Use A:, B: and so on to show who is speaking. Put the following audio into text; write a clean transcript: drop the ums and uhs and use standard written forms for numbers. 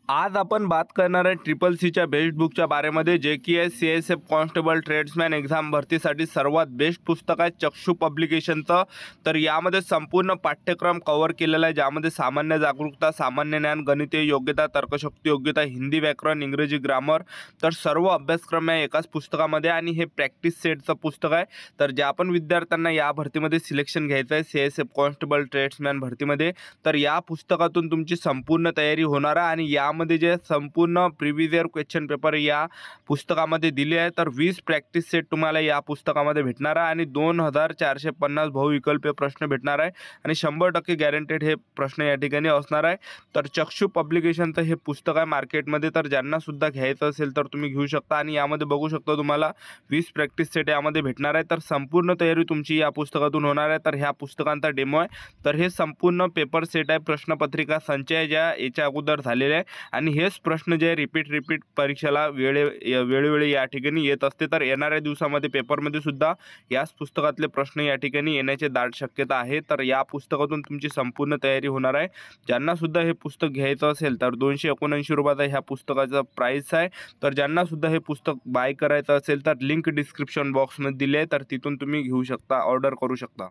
A: आज आपण बात करणार आहे ट्रिपल सीच्या बेस्ट बुकच्या बारेमध्ये, जे की आहे CSF कॉन्स्टेबल ट्रेड्समॅन एक्झाम भरतीसाठी सर्वात बेस्ट पुस्तक आहे चक्षु पब्लिकेशनचं. तर यामध्ये संपूर्ण पाठ्यक्रम कव्हर केलेला आहे, ज्यामध्ये सामान्य जागरूकता, सामान्य ज्ञान, गणितीय योग्यता, तर्कशक्ती योग्यता, हिंदी व्याकरण, इंग्रजी ग्रामर, तर सर्व अभ्यासक्रम आहे एकाच पुस्तकामध्ये. आणि हे प्रॅक्टिस सेटचं पुस्तक आहे. तर ज्या पण विद्यार्थ्यांना या भरतीमध्ये सिलेक्शन घ्यायचं आहे CSF कॉन्स्टेबल ट्रेड्समॅन भरतीमध्ये, तर या पुस्तकातून तुमची संपूर्ण तयारी होणार आहे. आणि यामध्ये जे संपूर्ण प्रिव्हियस इयर क्वेश्चन पेपर या पुस्तकामध्ये दिले आहे, तर 20 प्रॅक्टिस सेट तुम्हाला या पुस्तकामध्ये भेटणार आहे आणि 2450 बहुविकल्पीय प्रश्न भेटणार आहे आणि 100% गॅरंटेड हे प्रश्न या ठिकाणी असणार आहे. तर चक्षु पब्लिकेशनचं हे पुस्तक आहे मार्केटमध्ये. तर ज्यांना सुद्धा घ्यायचं असेल तर तुम्ही घेऊ शकता. आणि यामध्ये बघू शकता तुम्हाला 20 प्रॅक्टिस सेट यामध्ये भेटणार आहे. तर संपूर्ण तयारी तुमची या पुस्तकातून होणार आहे. तर ह्या पुस्तकांचा डेमो आहे. तर हे संपूर्ण पेपर सेट आहे, प्रश्नपत्रिका संच आहे, ज्या याच्या अगोदर झालेले आहे. आणि हेच प्रश्न जे रिपीट परीक्षेला वेळोवेळी या ठिकाणी येत असते. तर येणाऱ्या दिवसामध्ये पेपरमध्ये सुद्धा याच पुस्तकातले प्रश्न या ठिकाणी येण्याची दाट शक्यता आहे. तर या पुस्तकातून तुमची संपूर्ण तयारी होणार आहे. ज्यांना सुद्धा हे पुस्तक घ्यायचं असेल तर 279 रुपयाचा ह्या पुस्तकाचा प्राईस आहे. तर ज्यांना सुद्धा हे पुस्तक बाय करायचं असेल तर लिंक डिस्क्रिप्शन बॉक्समध्ये दिली आहे, तर तिथून तुम्ही घेऊ शकता, ऑर्डर करू शकता.